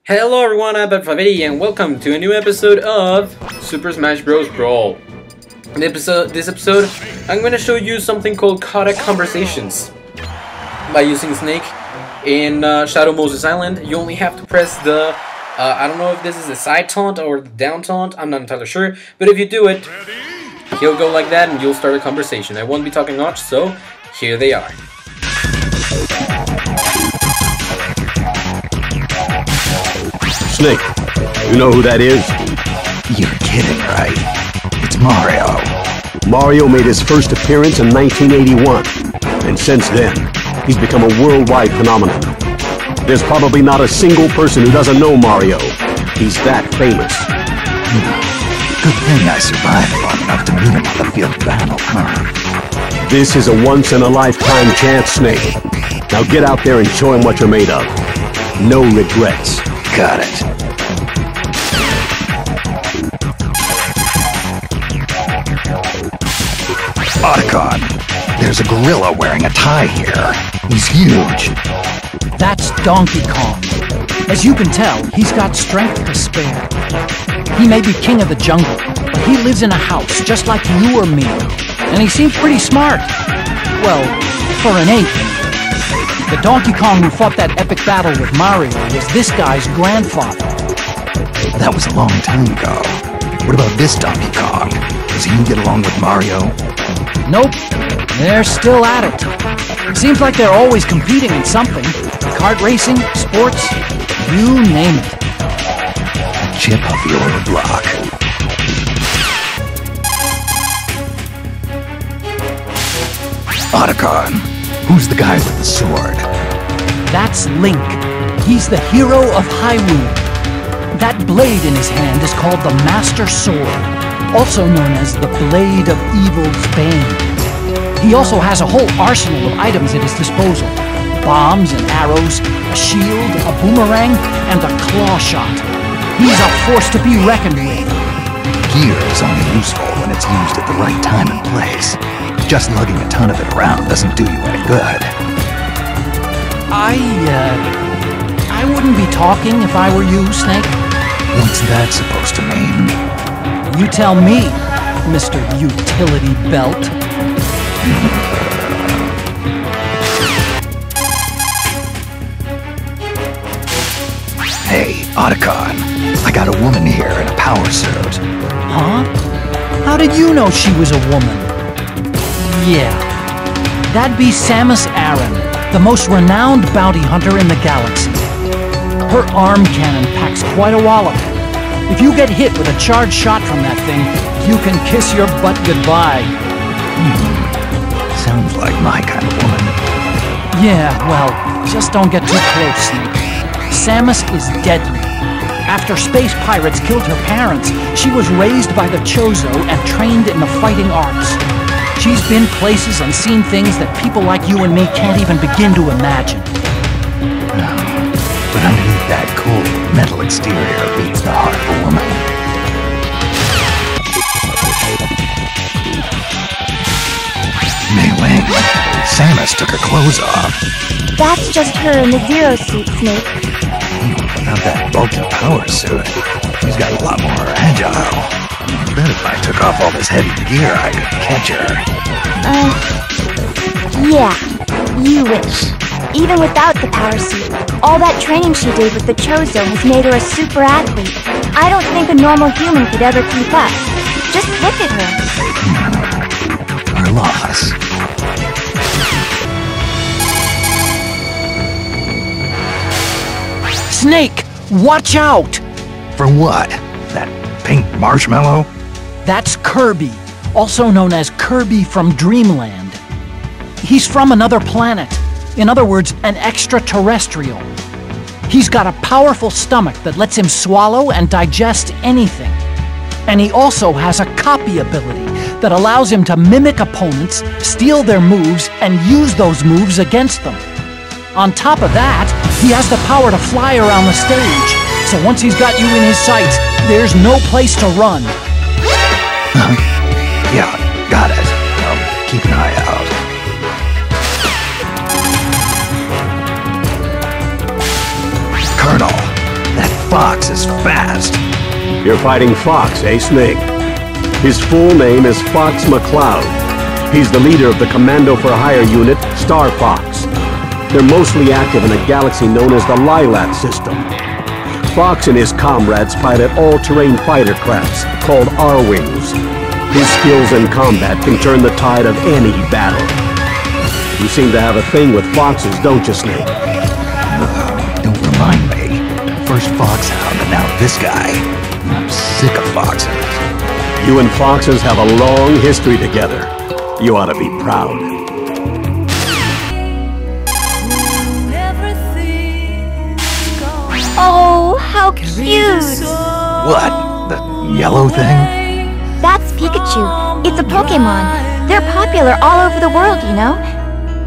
Hello everyone, I'm Favedi and welcome to a new episode of Super Smash Bros. Brawl. In this episode, I'm going to show you something called Codec Conversations. By using Snake in Shadow Moses Island, you only have to press the, I don't know if this is the side taunt or the down taunt, I'm not entirely sure, but if you do it, he'll go like that and you'll start a conversation. I won't be talking much, so here they are. Snake, you know who that is? You're kidding, right? It's Mario. Mario made his first appearance in 1981, and since then, he's become a worldwide phenomenon. There's probably not a single person who doesn't know Mario. He's that famous. Good thing I survived long enough to meet him on the field of battle, huh? This is a once-in-a-lifetime chance, Snake. Now get out there and show him what you're made of. No regrets. Got it. Otacon, there's a gorilla wearing a tie here. He's huge. That's Donkey Kong. As you can tell, he's got strength to spare. He may be king of the jungle, but he lives in a house just like you or me. And he seems pretty smart. Well, for an ape. The Donkey Kong who fought that epic battle with Mario was this guy's grandfather. That was a long time ago. What about this Donkey Kong? Does he get along with Mario? Nope, they're still at it. Seems like they're always competing in something. Kart racing, sports, you name it. A chip off the old block. Otacon, who's the guy with the sword? That's Link. He's the hero of Hyrule. That blade in his hand is called the Master Sword, also known as the Blade of Evil's Bane. He also has a whole arsenal of items at his disposal. Bombs and arrows, a shield, a boomerang, and a claw shot. He's a force to be reckoned with. Gear is only useful when it's used at the right time and place. Just lugging a ton of it around doesn't do you any good. I wouldn't be talking if I were you, Snake. What's that supposed to mean? You tell me, Mr. Utility Belt. Hey, Otacon, I got a woman here in a power suit. Huh? How did you know she was a woman? Yeah, that'd be Samus Aran, the most renowned bounty hunter in the galaxy. Her arm cannon packs quite a wallop. If you get hit with a charged shot from that thing, you can kiss your butt goodbye. Sounds like my kind of woman. Yeah, well, just don't get too close, Snake. Samus is deadly. After space pirates killed her parents, she was raised by the Chozo and trained in the fighting arts. She's been places and seen things that people like you and me can't even begin to imagine. But underneath that cold metal exterior beats the heart of a woman. Mei Ling, Samus took her clothes off. That's just her in the Zero suit, Snake. Without that bulky power suit, she's got a lot more agile. I bet if I took off all this heavy gear, I could catch her. Yeah, you wish. Even without the power suit, all that training she did with the Chozo has made her a super athlete. I don't think a normal human could ever keep up. Just look at her. Our loss. Snake, watch out! For what? That pink marshmallow? That's Kirby, also known as Kirby from Dreamland. He's from another planet. In other words, an extraterrestrial. He's got a powerful stomach that lets him swallow and digest anything. And he also has a copy ability that allows him to mimic opponents, steal their moves, and use those moves against them. On top of that, he has the power to fly around the stage. So once he's got you in his sights, there's no place to run. Yeah, got it. I'll keep an eye out. Colonel, that Fox is fast. You're fighting Fox, eh, Snake? His full name is Fox McCloud. He's the leader of the Commando for Hire unit, Star Fox. They're mostly active in a galaxy known as the Lilat system. Fox and his comrades pilot all-terrain fighter crafts called R-Wings. His skills in combat can turn the tide of any battle. You seem to have a thing with foxes, don't you, Snake? Don't remind me. First Foxhound and now this guy. I'm sick of foxes. You and foxes have a long history together. You ought to be proud. Oh, how cute! What? The yellow thing? That's Pikachu. It's a Pokemon. They're popular all over the world, you know?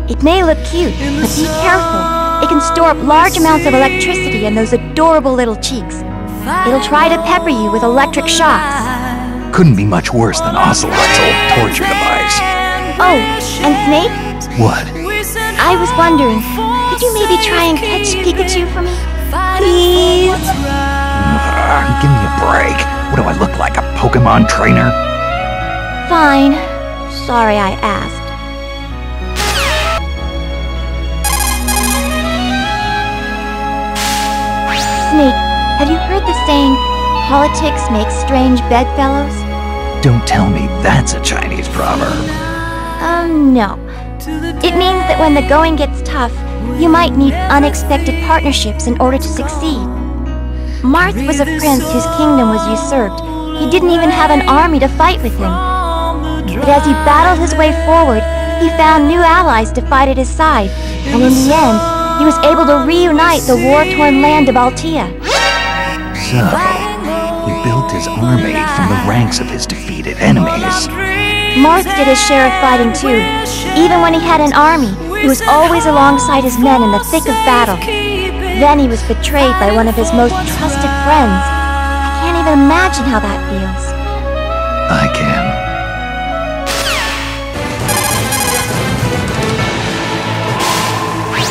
It may look cute, but be careful. It can store up large amounts of electricity in those adorable little cheeks. It'll try to pepper you with electric shocks. Couldn't be much worse than Ocelot's old torture device. Oh, and Snake? What? I was wondering, could you maybe try and catch Pikachu for me? Please? Give me a break. What do I look like, a Pokemon trainer? Fine. Sorry I asked. Snake, have you heard the saying, politics makes strange bedfellows? Don't tell me that's a Chinese proverb. No. It means that when the going gets tough, you might need unexpected partnerships in order to succeed. Marth was a prince whose kingdom was usurped. He didn't even have an army to fight with him. But as he battled his way forward, he found new allies to fight at his side, and in the end, he was able to reunite the war-torn land of Altea. So, he built his army from the ranks of his defeated enemies. Marth did his share of fighting too. Even when he had an army, he was always alongside his men in the thick of battle. Then he was betrayed by one of his most trusted friends. I can't even imagine how that feels. I can.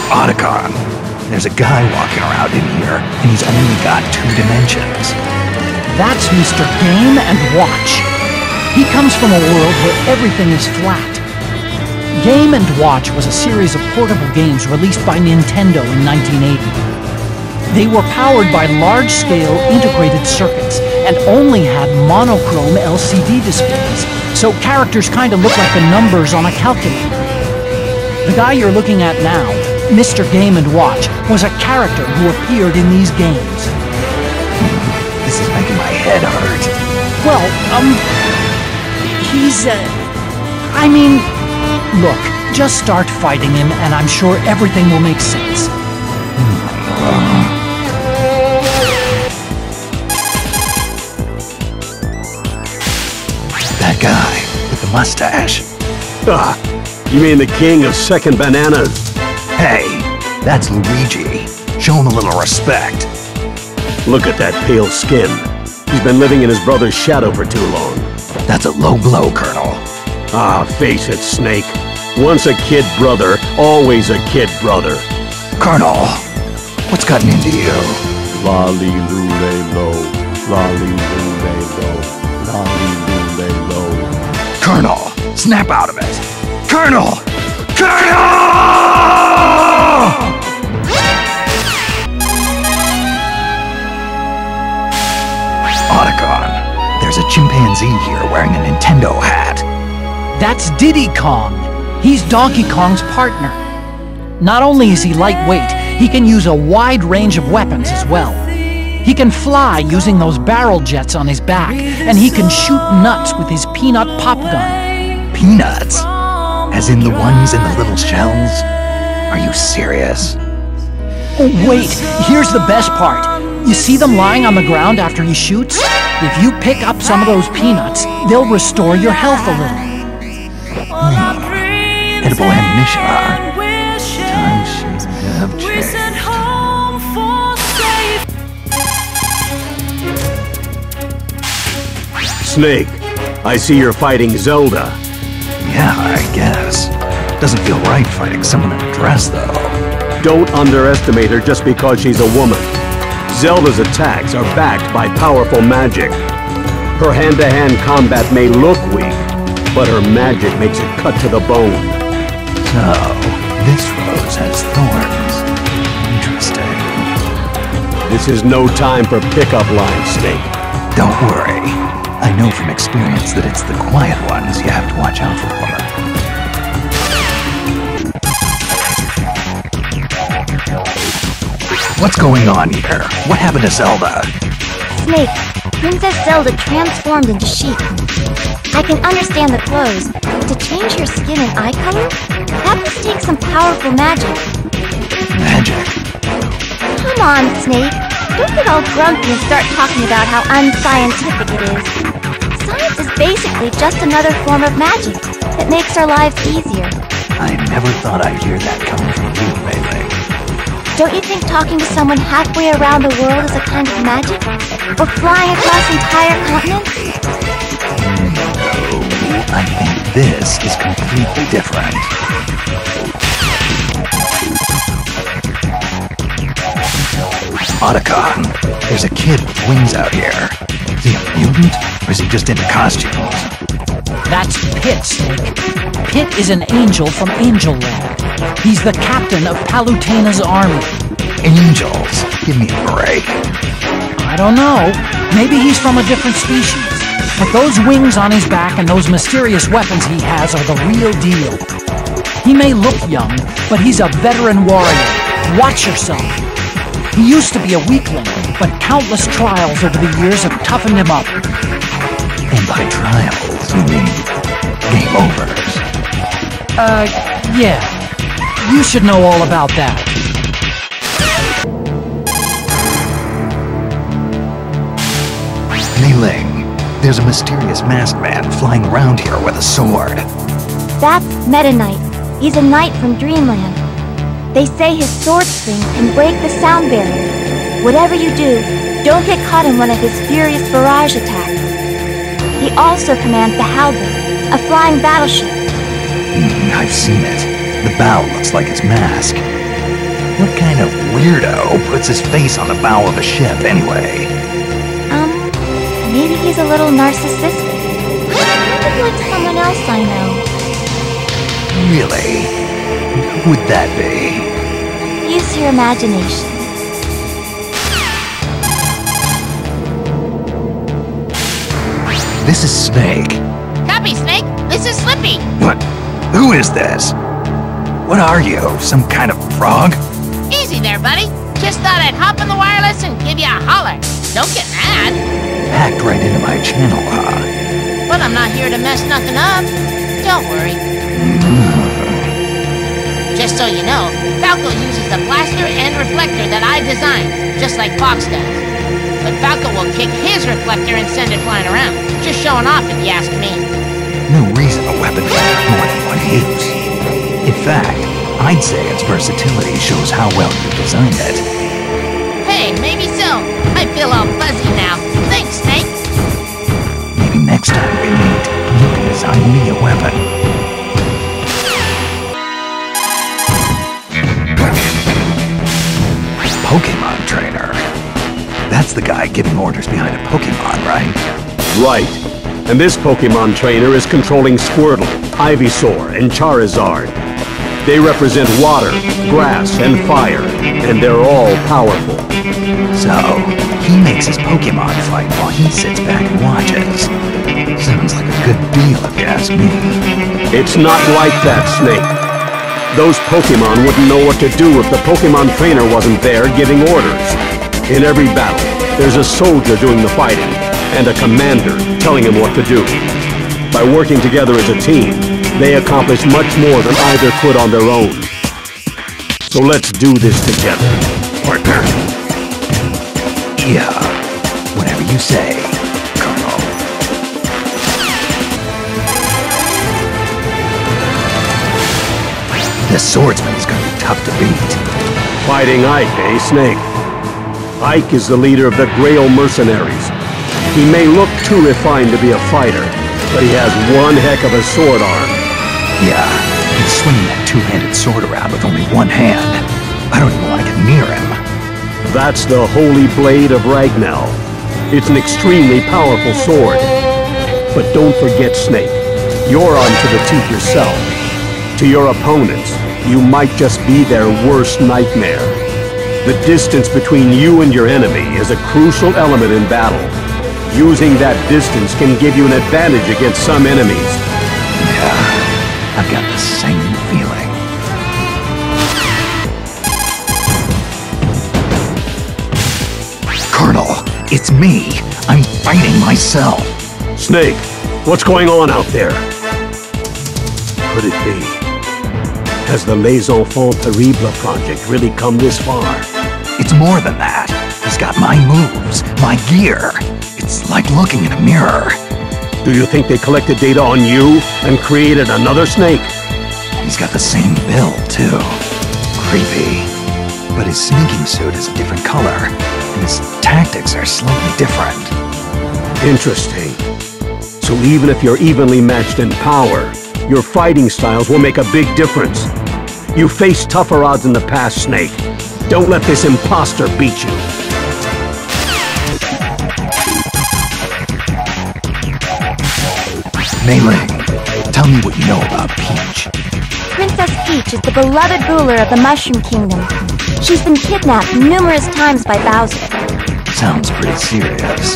Otacon. There's a guy walking around in here, and he's only got 2 dimensions. That's Mr. Game and Watch. He comes from a world where everything is flat. Game & Watch was a series of portable games released by Nintendo in 1980. They were powered by large-scale integrated circuits and only had monochrome LCD displays, so characters kind of look like the numbers on a calculator. The guy you're looking at now, Mr. Game & Watch, was a character who appeared in these games. This is making my head hurt. Well, he's, I mean, look, just start fighting him and I'm sure everything will make sense. That guy with the mustache. Ah, you mean the king of second bananas? Hey, that's Luigi. Show him a little respect. Look at that pale skin. He's been living in his brother's shadow for too long. That's a low blow, Colonel. Ah, face it, Snake. Once a kid brother, always a kid brother. Colonel, what's gotten into you? Lolly-loo-lay-low, lolly-loo-lay-low, lolly-loo-lay-low. Colonel, snap out of it. Colonel! Colonel! Otacon, there's a chimpanzee here wearing a Nintendo hat. That's Diddy Kong. He's Donkey Kong's partner. Not only is he lightweight, he can use a wide range of weapons as well. He can fly using those barrel jets on his back, and he can shoot nuts with his peanut pop gun. Peanuts? As in the ones in the little shells? Are you serious? Oh wait, here's the best part. You see them lying on the ground after he shoots? If you pick up some of those peanuts, they'll restore your health a little. Edible ammunition, huh? Times should have changed. Snake, I see you're fighting Zelda. Yeah, I guess. Doesn't feel right fighting someone in a dress, though. Don't underestimate her just because she's a woman. Zelda's attacks are backed by powerful magic. Her hand-to-hand combat may look weak, but her magic makes it cut to the bone. So, this rose has thorns. Interesting. This is no time for pickup lines, Snake. Don't worry. I know from experience that it's the quiet ones you have to watch out for. What's going on here? What happened to Zelda? Snake, Princess Zelda transformed into sheep. I can understand the clothes, but to change her skin and eye color? That must take some powerful magic. Magic? Come on, Snake. Don't get all grumpy and start talking about how unscientific it is. Science is basically just another form of magic that makes our lives easier. I never thought I'd hear that coming from you, Mei Ling. Don't you think talking to someone halfway around the world is a kind of magic? Or flying across entire continents? No, I think this is completely different. Otacon, there's a kid with wings out here. Is he a mutant, or is he just into costumes? That's Pit, Snake. Pit is an angel from Angel Land. He's the captain of Palutena's army. Angels? Give me a break. I don't know. Maybe he's from a different species. But those wings on his back and those mysterious weapons he has are the real deal. He may look young, but he's a veteran warrior. Watch yourself. He used to be a weakling, but countless trials over the years have toughened him up. And by trials, you mean game overs? Yeah. You should know all about that. Mei Ling, there's a mysterious masked man flying around here with a sword. That's Meta Knight. He's a knight from Dreamland. They say his sword string can break the sound barrier. Whatever you do, don't get caught in one of his furious barrage attacks. He also commands the Halberd, a flying battleship. I've seen it. The bow looks like his mask. What kind of weirdo puts his face on the bow of a ship, anyway? Maybe he's a little narcissistic. Kind of like someone else I know. Really? Who would that be? Use your imagination. This is Snake. Copy, Snake. This is Slippy. What? Who is this? What are you? Some kind of frog? Easy there, buddy. Just thought I'd hop on the wireless and give you a holler. Don't get mad. Hacked right into my channel, huh? But I'm not here to mess nothing up. Don't worry. Just so you know, Falco uses a blaster and reflector that I designed, just like Fox does. But Falco will kick his reflector and send it flying around. Just showing off if you ask me. No reason a weapon can have more than one use. In fact, I'd say its versatility shows how well you designed it. Hey, maybe so. I feel all fuzzy now. Thanks, Snake. Maybe next time we meet, you can design me a weapon. Pokemon trainer. That's the guy giving orders behind a Pokemon, right? Right. And this Pokemon trainer is controlling Squirtle, Ivysaur, and Charizard. They represent water, grass, and fire, and they're all powerful. So, he makes his Pokemon fight while he sits back and watches. Sounds like a good deal if you ask me. It's not like that, Snake. Those Pokemon wouldn't know what to do if the Pokemon trainer wasn't there giving orders. In every battle, there's a soldier doing the fighting, and a commander telling him what to do. By working together as a team, they accomplish much more than either could on their own. So let's do this together, partner. Yeah, whatever you say, Colonel. This swordsman is gonna be tough to beat. Fighting Ike, eh, Snake? Ike is the leader of the Grail Mercenaries. He may look too refined to be a fighter, but he has one heck of a sword arm. Yeah, he's swinging that two-handed sword around with only one hand. I don't even like it near him. That's the Holy Blade of Ragnell. It's an extremely powerful sword. But don't forget, Snake. You're onto the teeth yourself. To your opponents, you might just be their worst nightmare. The distance between you and your enemy is a crucial element in battle. Using that distance can give you an advantage against some enemies. Yeah, I've got the same feeling. Colonel, it's me. I'm fighting myself. Snake, what's going on out there? Could it be? Has the Les Enfants Terribles project really come this far? It's more than that. He's got my moves, my gear. It's like looking in a mirror. Do you think they collected data on you and created another Snake? He's got the same build, too. Creepy. But his sneaking suit is a different color, and his tactics are slightly different. Interesting. So even if you're evenly matched in power, your fighting styles will make a big difference. You faced tougher odds in the past, Snake. Don't let this imposter beat you. Mei Ling, tell me what you know about Peach. Princess Peach is the beloved ruler of the Mushroom Kingdom. She's been kidnapped numerous times by Bowser. Sounds pretty serious.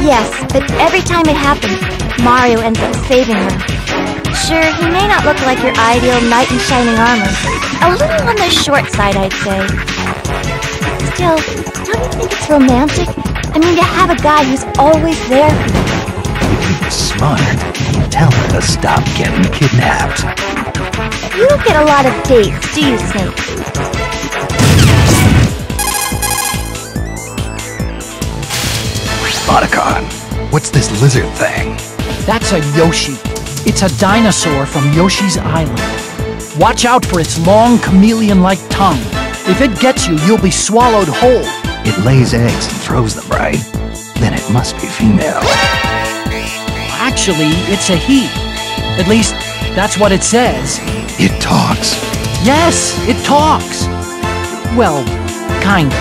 Yes, but every time it happens, Mario ends up saving her. Sure, he may not look like your ideal knight in shining armor. A little on the short side, I'd say. Still, don't you think it's romantic? I mean, to have a guy who's always there for you. If he was smart, he'd tell her to stop getting kidnapped. You don't get a lot of dates, do you, Snake? Otacon, what's this lizard thing? That's a Yoshi. It's a dinosaur from Yoshi's Island. Watch out for its long chameleon-like tongue. If it gets you, you'll be swallowed whole. It lays eggs and throws them, right? Then it must be female. Actually, it's a he. At least, that's what it says. It talks. Yes, it talks. Well, kind of.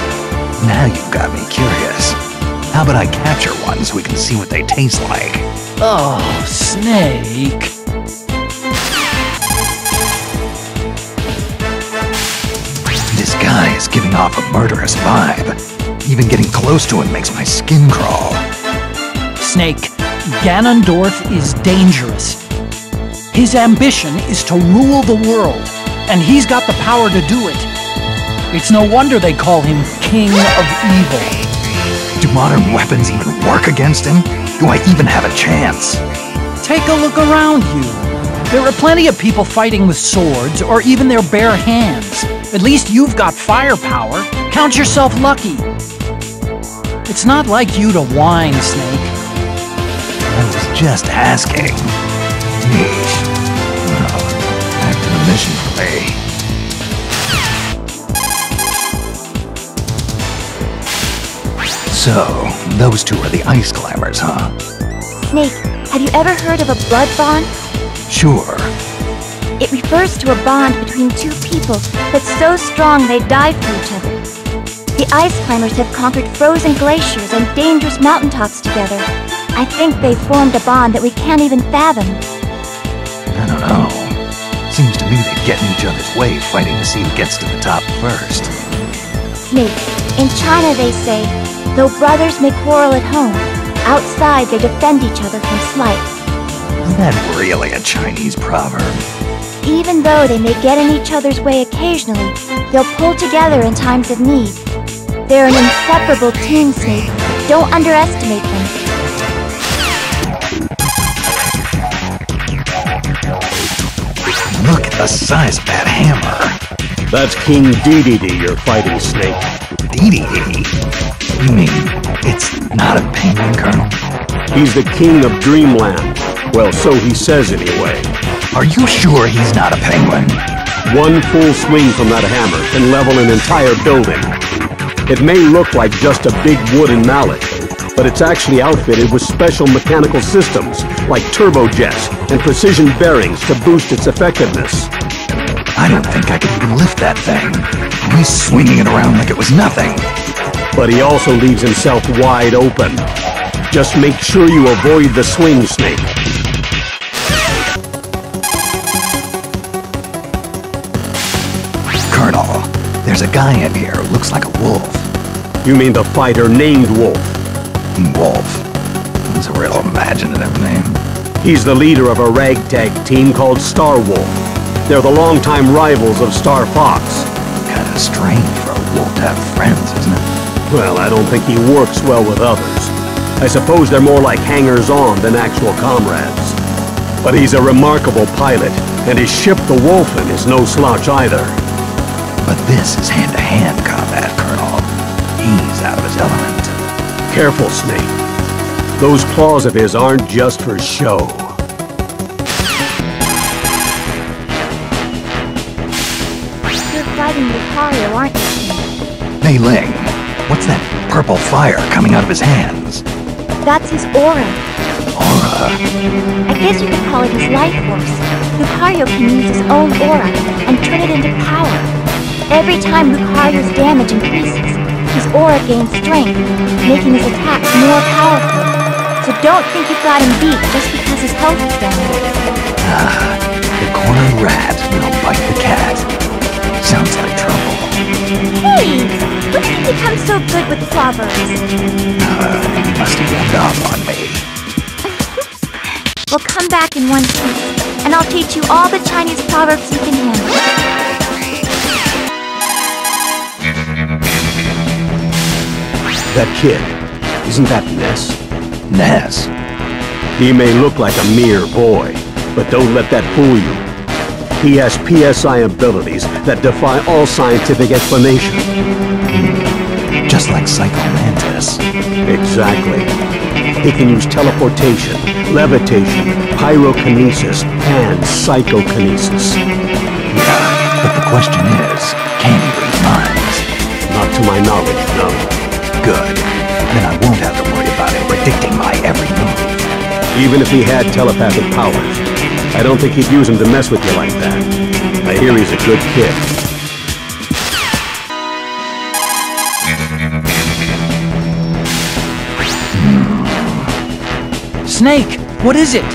Now you've got me curious. How about I capture one so we can see what they taste like? Oh, Snake. This guy is giving off a murderous vibe. Even getting close to him makes my skin crawl. Snake, Ganondorf is dangerous. His ambition is to rule the world, and he's got the power to do it. It's no wonder they call him King of Evil. Do modern weapons even work against him? Do I even have a chance? Take a look around you. There are plenty of people fighting with swords or even their bare hands. At least you've got firepower. Count yourself lucky. It's not like you to whine, Snake. I was just asking. Yeesh. Well, back to the mission for me. So, those two are the ice climbers, huh? Snake, have you ever heard of a blood bond? Sure. It refers to a bond between two people that's so strong they die for each other. The ice climbers have conquered frozen glaciers and dangerous mountaintops together. I think they formed a bond that we can't even fathom. I don't know. Seems to me they get in each other's way fighting to see who gets to the top first. Snake, in China they say, though brothers may quarrel at home, outside they defend each other from slight. Is that really a Chinese proverb? Even though they may get in each other's way occasionally, they'll pull together in times of need. They're an inseparable team, Snake. Don't underestimate them. Look at the size of that hammer. That's King Dedede you're fighting, Snake. Dedede? You mean it's not a penguin, Colonel? He's the king of Dreamland. Well, so he says anyway. Are you sure he's not a penguin? One full swing from that hammer can level an entire building. It may look like just a big wooden mallet, but it's actually outfitted with special mechanical systems like turbojets and precision bearings to boost its effectiveness. I don't think I could even lift that thing. He's swinging it around like it was nothing. But he also leaves himself wide open. Just make sure you avoid the swing, Snake. Colonel, there's a guy in here who looks like a wolf. You mean the fighter named Wolf? Wolf. That's a real imaginative name. He's the leader of a ragtag team called Star Wolf. They're the longtime rivals of Star Fox. Kinda strange for a wolf to have friends, isn't it? Well, I don't think he works well with others. I suppose they're more like hangers-on than actual comrades. But he's a remarkable pilot, and his ship, the Wolfen, is no slouch either. But this is hand-to-hand combat, Colonel. He's out of his element. Careful, Snake. Those claws of his aren't just for show. You're fighting Lucario, aren't you? Mei Ling, what's that purple fire coming out of his hands? That's his aura. Aura? I guess you could call it his life force. Lucario can use his own aura and turn it into power. Every time Lucario's damage increases, his aura gains strength, making his attacks more powerful. So don't think you've got him beat just because his health is down. Ah, the cornered rat will bite the cat. Sounds like trouble. Hey! When did you become so good with proverbs? You must have rubbed off on me. Well, come back in one piece, and I'll teach you all the Chinese proverbs you can handle. That kid, isn't that Ness? Ness. He may look like a mere boy, but don't let that fool you. He has PSI abilities that defy all scientific explanation. Just like Psycho Mantis. Exactly. He can use teleportation, levitation, pyrokinesis, and psychokinesis. Yeah, but the question is, can he read minds? Not to my knowledge, no. Good. Then I won't have to worry about him predicting my every move. Even if he had telepathic powers, I don't think he'd use them to mess with you like that. I hear he's a good kid. Snake, what is it?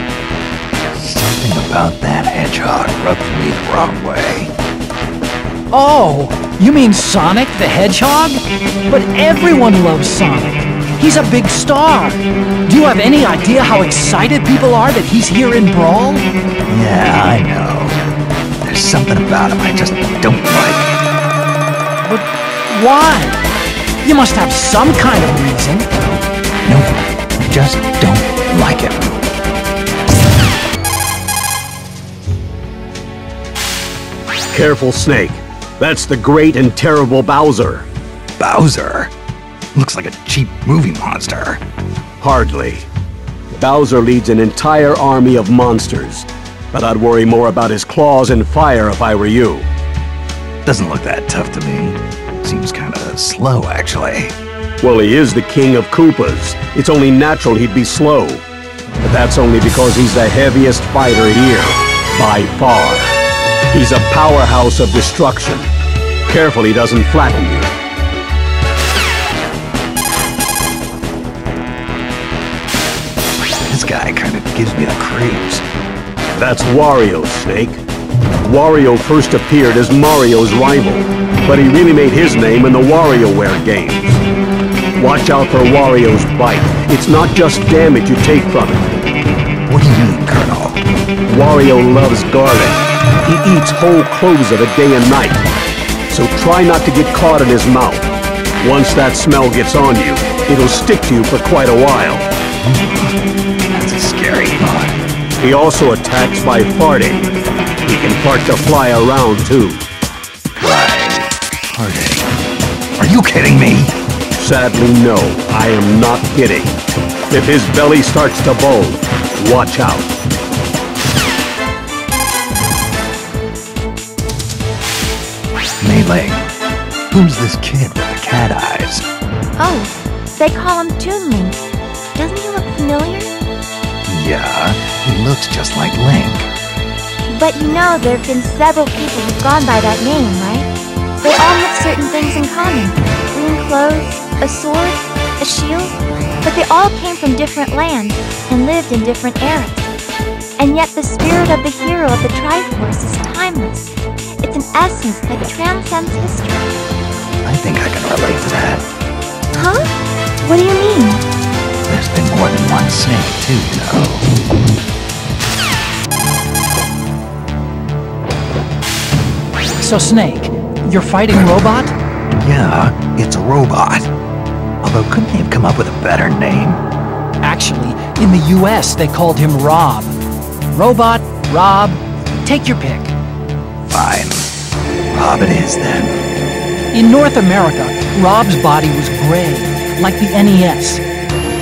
Something about that hedgehog rubs me the wrong way. Oh, you mean Sonic the Hedgehog? But everyone loves Sonic. He's a big star. Do you have any idea how excited people are that he's here in Brawl? Yeah, I know. There's something about him I just don't like. But why? You must have some kind of reason. No, just don't like him. Careful, Snake. That's the great and terrible Bowser. Bowser? Looks like a cheap movie monster. Hardly. Bowser leads an entire army of monsters, but I'd worry more about his claws and fire if I were you. Doesn't look that tough to me. Seems kinda slow, actually. Well, he is the king of Koopas. It's only natural he'd be slow. But that's only because he's the heaviest fighter here, by far. He's a powerhouse of destruction. Careful he doesn't flatten you. This guy kinda gives me the creeps. That's Wario, Snake. Wario first appeared as Mario's rival, but he really made his name in the WarioWare games. Watch out for Wario's bite. It's not just damage you take from it. What do you mean, Colonel? Wario loves garlic. He eats whole cloves of it day and night. So try not to get caught in his mouth. Once that smell gets on you, it'll stick to you for quite a while. That's a scary thought. He also attacks by farting. He can fart to fly around, too. Right. Heartache. Are you kidding me? Sadly, no. I am not kidding. If his belly starts to bulge, watch out. Mei Ling, who's this kid with the cat eyes? Oh, they call him Toon Link. Doesn't he look familiar? Yeah, he looks just like Link. But you know there have been several people who've gone by that name, right? They all have certain things in common. Green clothes, a sword, a shield. But they all came from different lands and lived in different eras. And yet the spirit of the hero of the Triforce is timeless. It's an essence that transcends history. I think I can relate to that. Huh? What do you mean? There's been more than one snake, too, you know. So, Snake, you're fighting Robot? Yeah, it's a robot. Although, couldn't they have come up with a better name? Actually, in the US, they called him Rob. Robot, Rob, take your pick. Fine. Rob it is, then. In North America, Rob's body was gray, like the NES.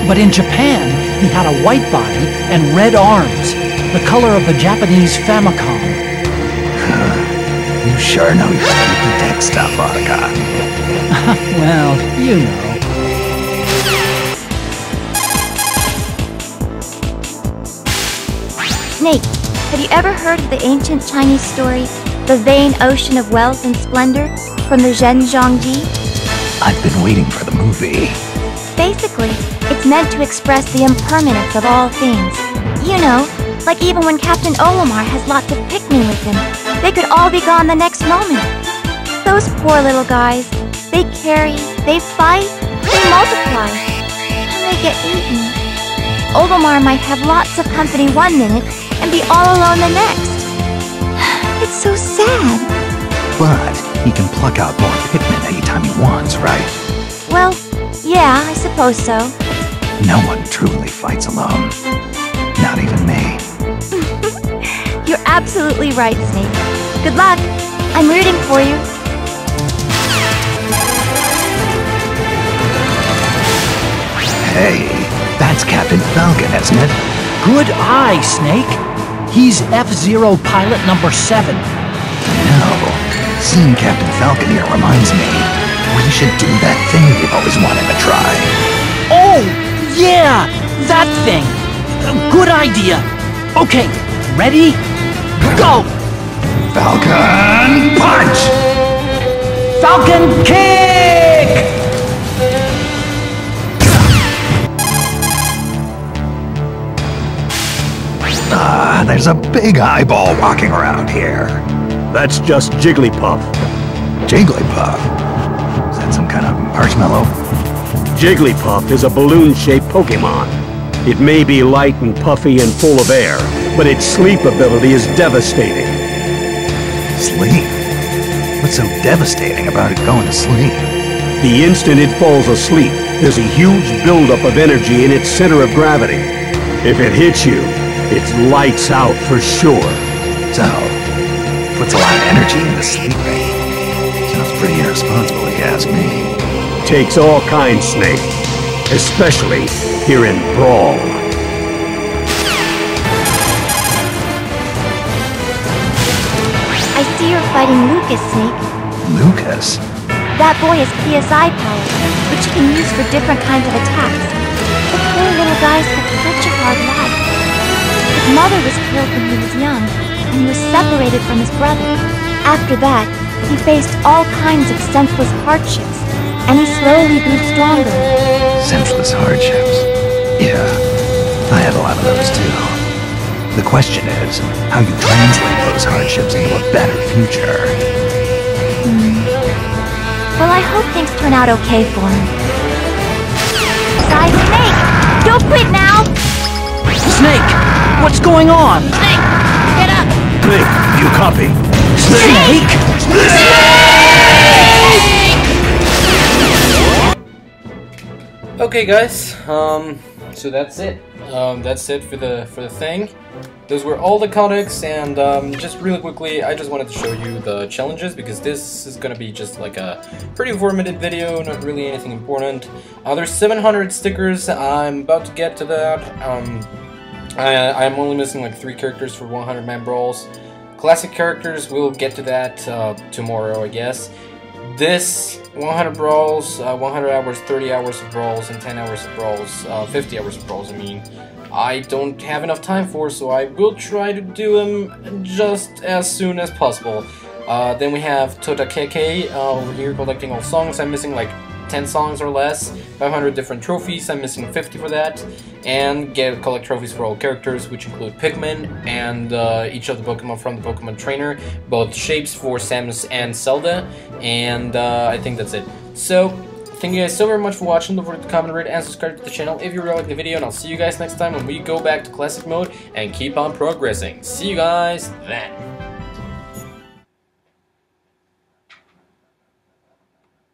But in Japan, he had a white body and red arms, the color of the Japanese Famicom. You sure know your stupid tech stuff, Otacon. Well, you know. Snake, have you ever heard of the ancient Chinese story, The Vain Ocean of Wealth and Splendor, from the Zhenjiangji? I've been waiting for the movie. Basically, it's meant to express the impermanence of all things. You know, like even when Captain Olimar has lots of pick-me with him, they could all be gone the next moment. Those poor little guys, they carry, they fight, they multiply, and they get eaten. Olimar might have lots of company one minute and be all alone the next. It's so sad. But he can pluck out more Pikmin anytime he wants, right? Well, yeah, I suppose so. No one truly fights alone. Not even me. You're absolutely right, Snake. Good luck. I'm rooting for you. Hey, that's Captain Falcon, isn't it? Good eye, Snake. He's F-Zero pilot number 7. No. Seeing Captain Falcon here reminds me we should do that thing we've always wanted to try. Oh, yeah, that thing. Good idea. Okay, ready? Go! Falcon punch! Falcon kick! There's a big eyeball walking around here. That's just Jigglypuff. Jigglypuff? Is that some kind of marshmallow? Jigglypuff is a balloon-shaped Pokemon. It may be light and puffy and full of air, but its sleep ability is devastating. Sleep? What's so devastating about it going to sleep? The instant it falls asleep, there's a huge buildup of energy in its center of gravity. If it hits you, it's lights out for sure. So, puts a lot of energy into sleeping. Sounds pretty irresponsible if you ask me. Takes all kinds, Snake. Especially here in Brawl. I see you're fighting Lucas, Snake. Lucas? That boy has PSI power, which he can use for different kinds of attacks. The poor little guy's had such a hard life. His mother was killed when he was young, and he was separated from his brother. After that, he faced all kinds of senseless hardships, and he slowly grew stronger. Senseless hardships. Yeah, I had a lot of those too. The question is, how you translate those hardships into a better future. Well, I hope things turn out okay for him. Guys, Snake! Don't quit now! Snake, what's going on? Snake, get up! Snake, you copy? Snake! Okay, guys. So that's it. That's it for the thing. Those were all the codecs, and just really quickly, I just wanted to show you the challenges because this is gonna be just like a pretty informative video, not really anything important. There's 700 stickers. I'm about to get to that. I'm only missing like 3 characters for 100-man brawls. Classic characters, we'll get to that tomorrow, I guess. This 100 brawls, 100 hours, 30 hours of brawls, and 10 hours of brawls, 50 hours of brawls, I mean. I don't have enough time for, so I will try to do them just as soon as possible. Then we have Otacon over here collecting all songs. I'm missing like 10 songs or less, 500 different trophies, I'm missing 50 for that, and collect trophies for all characters, which include Pikmin and each of the Pokemon from the Pokemon Trainer, both shapes for Samus and Zelda, and I think that's it. So, thank you guys so very much for watching. Don't forget to comment, rate, and subscribe to the channel if you really like the video, and I'll see you guys next time when we go back to Classic Mode and keep on progressing. See you guys then!